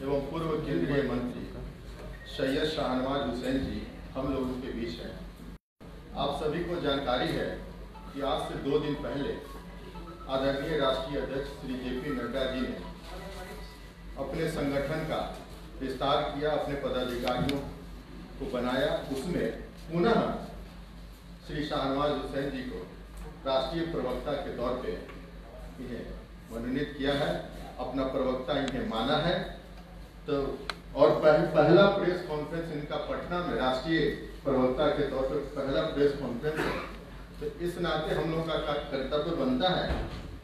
एवं पूर्व केंद्रीय मंत्री सैयद शाहनवाज हुसैन जी हम लोगों के बीच हैं। आप सभी को जानकारी है कि आज से 2 दिन पहले आदरणीय राष्ट्रीय अध्यक्ष श्री JP नड्डा जी ने अपने संगठन का विस्तार किया, अपने पदाधिकारियों को बनाया। उसमें पुनः श्री शाहनवाज हुसैन जी को राष्ट्रीय प्रवक्ता के तौर पे इन्हें मनोनीत किया है, अपना प्रवक्ता इन्हें माना है। तो और पहला प्रेस कॉन्फ्रेंस इनका पटना में राष्ट्रीय प्रवक्ता के तौर पर पहला प्रेस कॉन्फ्रेंस है। तो इस नाते हम लोगों का कर्तव्य बनता है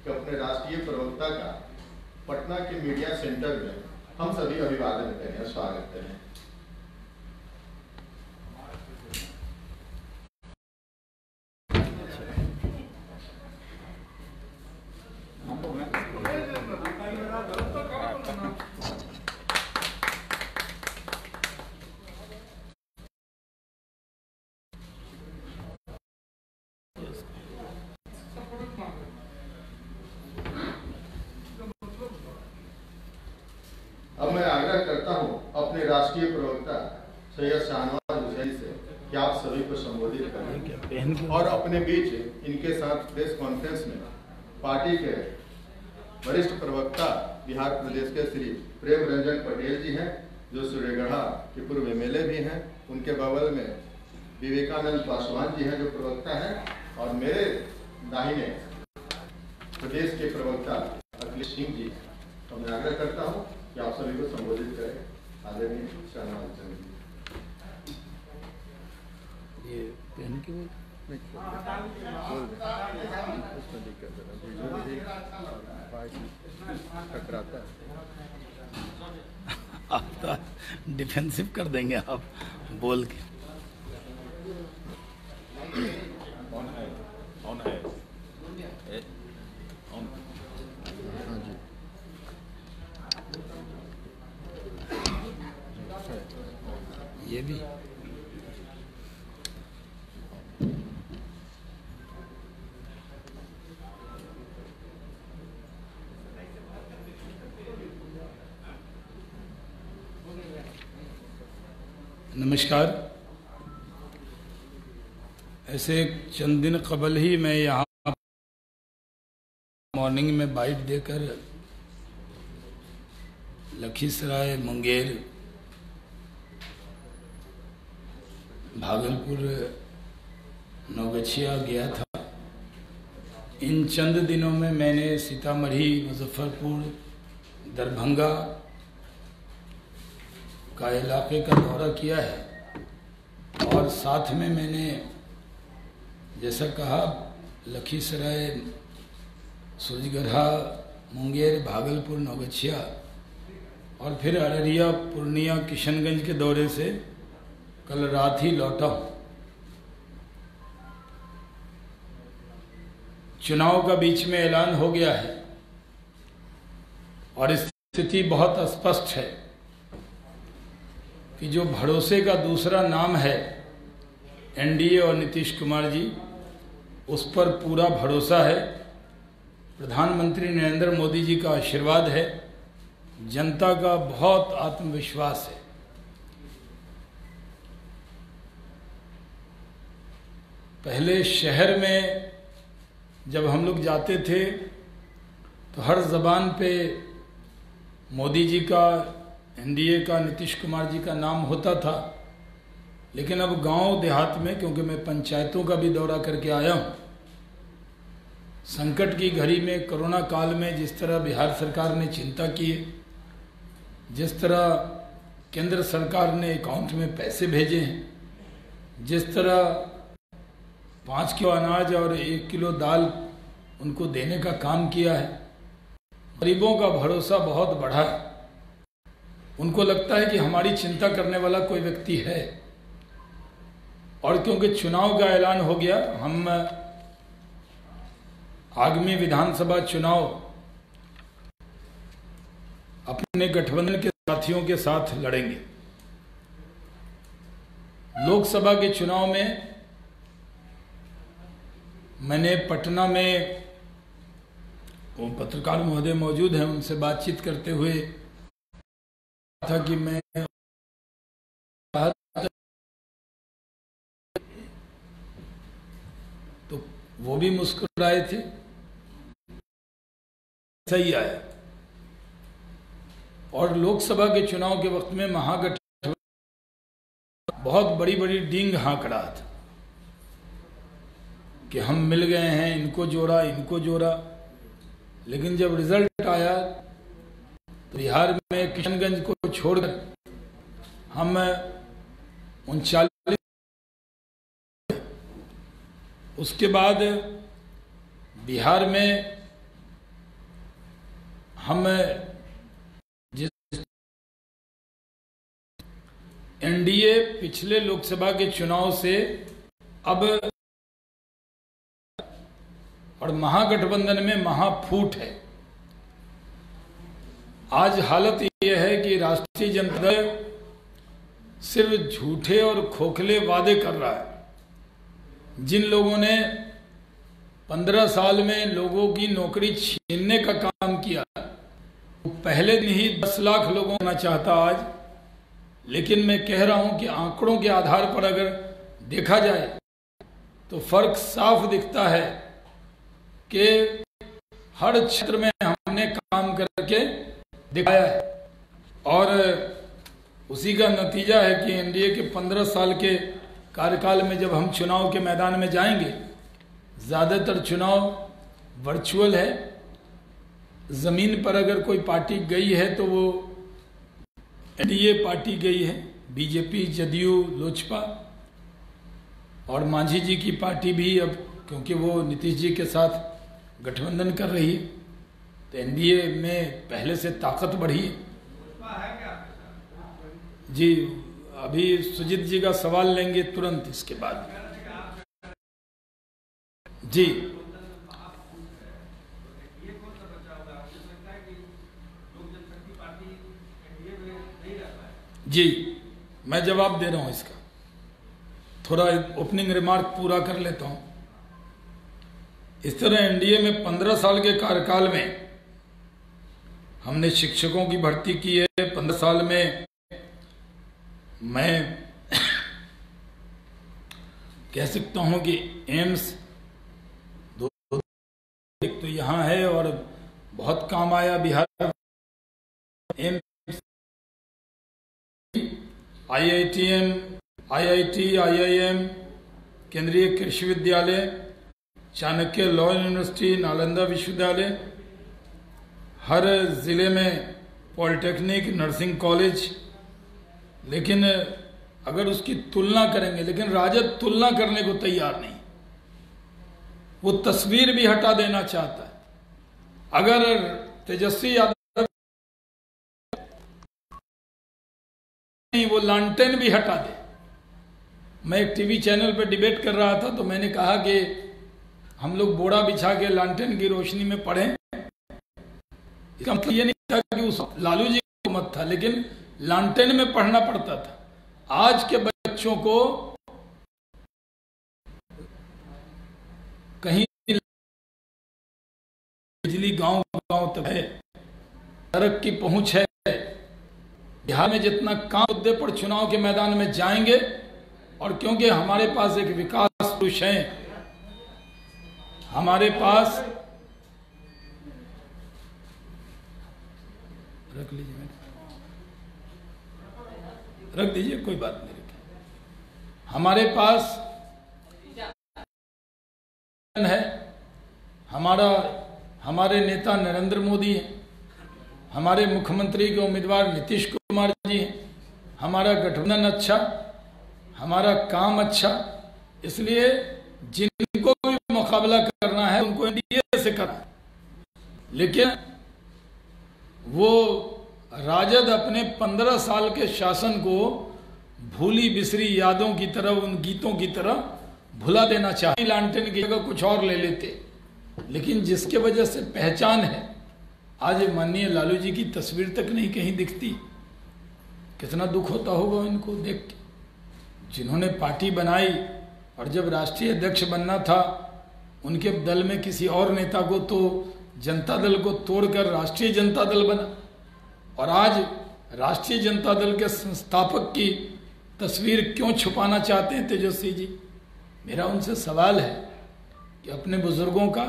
कि अपने राष्ट्रीय प्रवक्ता का पटना के मीडिया सेंटर में हम सभी अभिवादन करें, स्वागत करें। अब मैं आग्रह करता हूं अपने राष्ट्रीय प्रवक्ता सैयद शाहनवाज हुसैन से कि आप सभी को संबोधित करें और अपने बीच इनके साथ प्रेस कॉन्फ्रेंस में पार्टी के वरिष्ठ प्रवक्ता बिहार प्रदेश के श्री प्रेम रंजन पटेल जी हैं, जो सूर्यगढ़ा के पूर्व MLA भी हैं। उनके बगल में विवेकानंद पासवान जी हैं जो प्रवक्ता हैं, और मेरे दाहिने प्रदेश के प्रवक्ता अखिलेश सिंह जी। तो मैं आग्रह करता हूँ कि आप सभी को संबोधित करें। आदरणीय शाहनवाज हुसैन जी। ये पहन के बोल टकराता है। आप तो डिफेंसिव कर देंगे आप बोल के। कौन है? हाँ जी। ये भी नमस्कार। ऐसे चंद दिन कबल ही मैं यहाँ मॉर्निंग में बाइट देकर लखीसराय, मुंगेर, भागलपुर, नौगछिया गया था। इन चंद दिनों में मैंने सीतामढ़ी, मुजफ्फरपुर, दरभंगा का इलाके का दौरा किया है, और साथ में मैंने जैसा कहा लखीसराय, सूरजगढ़ा, मुंगेर, भागलपुर, नौगछिया और फिर अररिया, पूर्णिया, किशनगंज के दौरे से कल रात ही लौटा हूं। चुनाव का बीच में ऐलान हो गया है और स्थिति बहुत स्पष्ट है कि जो भरोसे का दूसरा नाम है NDA और नीतीश कुमार जी, उस पर पूरा भरोसा है। प्रधानमंत्री नरेंद्र मोदी जी का आशीर्वाद है, जनता का बहुत आत्मविश्वास है। पहले शहर में जब हम लोग जाते थे तो हर जबान पे मोदी जी का, NDA का, नीतीश कुमार जी का नाम होता था। लेकिन अब गांव देहात में, क्योंकि मैं पंचायतों का भी दौरा करके आया हूं, संकट की घड़ी में, कोरोना काल में जिस तरह बिहार सरकार ने चिंता की, जिस तरह केंद्र सरकार ने अकाउंट में पैसे भेजे हैं, जिस तरह 5 किलो अनाज और 1 किलो दाल उनको देने का काम किया है, गरीबों का भरोसा बहुत बढ़ा है। उनको लगता है कि हमारी चिंता करने वाला कोई व्यक्ति है। और क्योंकि चुनाव का ऐलान हो गया, हम आगामी विधानसभा चुनाव अपने गठबंधन के साथियों के साथ लड़ेंगे। लोकसभा के चुनाव में मैंने पटना में, वो पत्रकार महोदय मौजूद हैं, उनसे बातचीत करते हुए था कि मैं तो वो भी मुस्कुराए थे, सही आया। और लोकसभा के चुनाव के वक्त में महागठबंधन बहुत बड़ी बड़ी डींग हाँक रहा था कि हम मिल गए हैं, इनको जोड़ा। लेकिन जब रिजल्ट आया तो बिहार में किशनगंज को छोड़कर हम 39, उसके बाद बिहार में हम जिस एनडीए पिछले लोकसभा के चुनाव से अब और महागठबंधन में महाफूट है। आज हालत यह है कि राष्ट्रीय जनता दल सिर्फ झूठे और खोखले वादे कर रहा है। जिन लोगों ने 15 साल में लोगों की नौकरी छीनने का काम किया, वो पहले दिन ही 10 लाख लोगों को चाहता आज। लेकिन मैं कह रहा हूं कि आंकड़ों के आधार पर अगर देखा जाए तो फर्क साफ दिखता है कि हर क्षेत्र में हमने काम करके दिखाया है। और उसी का नतीजा है कि एनडीए के 15 साल के कार्यकाल में जब हम चुनाव के मैदान में जाएंगे, ज़्यादातर चुनाव वर्चुअल है। ज़मीन पर अगर कोई पार्टी गई है तो वो एनडीए पार्टी गई है, बीजेपी, जदयू, लोजपा। और मांझी जी की पार्टी भी अब, क्योंकि वो नीतीश जी के साथ गठबंधन कर रही है, तो एनडीए में पहले से ताकत बढ़ी है। जी, अभी सुजीत जी का सवाल लेंगे तुरंत इसके बाद। जी जी, मैं जवाब दे रहा हूं इसका। थोड़ा ओपनिंग रिमार्क पूरा कर लेता हूं। इस तरह एनडीए में 15 साल के कार्यकाल में हमने शिक्षकों की भर्ती की है। 15 साल में मैं कह सकता हूं कि एम्स एक तो यहां है और बहुत काम आया Bihar. AIIMS, IITM, IIT, IIM, केंद्रीय कृषि विद्यालय, चाणक्य लॉ यूनिवर्सिटी, नालंदा विश्वविद्यालय, हर जिले में पॉलिटेक्निक, नर्सिंग कॉलेज। लेकिन अगर उसकी तुलना करेंगे, लेकिन राजद तुलना करने को तैयार नहीं, वो तस्वीर भी हटा देना चाहता है। अगर तेजस्वी यादव नहीं, वो लालटेन भी हटा दे। मैं एक टीवी चैनल पर डिबेट कर रहा था तो मैंने कहा कि हम लोग बोड़ा बिछा के लालटेन की रोशनी में पढ़ें। इसका मतलब ये नहीं था कि उस लालू जी को मत था, लेकिन लालटेन में पढ़ना पड़ता था। आज के बच्चों को कहीं बिजली गांव गांव तक है, सड़क की पहुंच है। बिहार में जितना काम मुद्दे पर चुनाव के मैदान में जाएंगे, और क्योंकि हमारे पास एक विकास पुरुष है, हमारे पास, रख लीजिए, रख दीजिए, कोई बात नहीं, रखिए। हमारे पास है, हमारे नेता नरेंद्र मोदी हैं, हमारे मुख्यमंत्री के उम्मीदवार नीतीश कुमार जी हैं, हमारा गठबंधन अच्छा, हमारा काम अच्छा। इसलिए जिनको भी मुकाबला करना है उनको एनडीए से करना है। लेकिन वो राजद अपने 15 साल के शासन को भूली बिसरी यादों की तरह, उन गीतों की तरह भुला देना चाहते। लालटेन की जगह कुछ और ले लेते, लेकिन जिसके वजह से पहचान है, आज माननीय लालू जी की तस्वीर तक नहीं कहीं दिखती। कितना दुख होता होगा इनको देख के, जिन्होंने पार्टी बनाई और जब राष्ट्रीय अध्यक्ष बनना था, उनके दल में किसी और नेता को तो जनता दल को तोड़कर राष्ट्रीय जनता दल बना, और आज राष्ट्रीय जनता दल के संस्थापक की तस्वीर क्यों छुपाना चाहते हैं तेजस्वी जी? मेरा उनसे सवाल है कि अपने बुजुर्गों का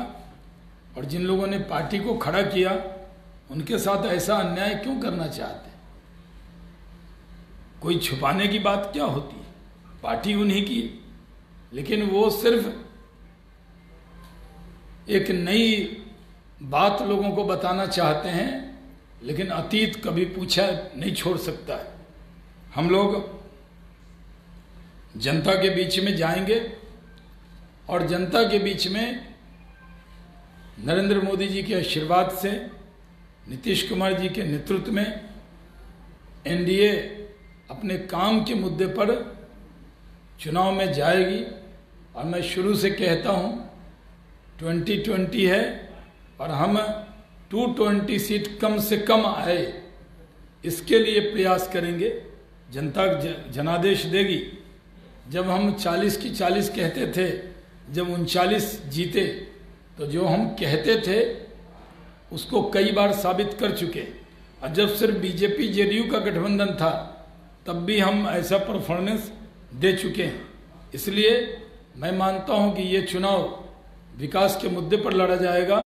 और जिन लोगों ने पार्टी को खड़ा किया उनके साथ ऐसा अन्याय क्यों करना चाहते हैं? कोई छुपाने की बात क्या होती है? पार्टी उन्हीं की, लेकिन वो सिर्फ एक नई बात लोगों को बताना चाहते हैं, लेकिन अतीत कभी पूछा नहीं छोड़ सकता है। हम लोग जनता के बीच में जाएंगे और जनता के बीच में नरेंद्र मोदी जी के आशीर्वाद से, नीतीश कुमार जी के नेतृत्व में एनडीए अपने काम के मुद्दे पर चुनाव में जाएगी। और मैं शुरू से कहता हूं 2020 है और हम 220 सीट कम से कम आए, इसके लिए प्रयास करेंगे। जनता जनादेश देगी। जब हम 40 की 40 कहते थे, जब 39 जीते, तो जो हम कहते थे उसको कई बार साबित कर चुके। और जब सिर्फ बीजेपी जेडीयू का गठबंधन था तब भी हम ऐसा परफॉर्मेंस दे चुके हैं। इसलिए मैं मानता हूं कि ये चुनाव विकास के मुद्दे पर लड़ा जाएगा,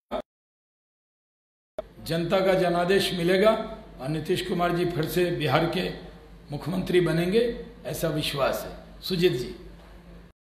जनता का जनादेश मिलेगा और नीतीश कुमार जी फिर से बिहार के मुख्यमंत्री बनेंगे, ऐसा विश्वास है। सुजीत जी।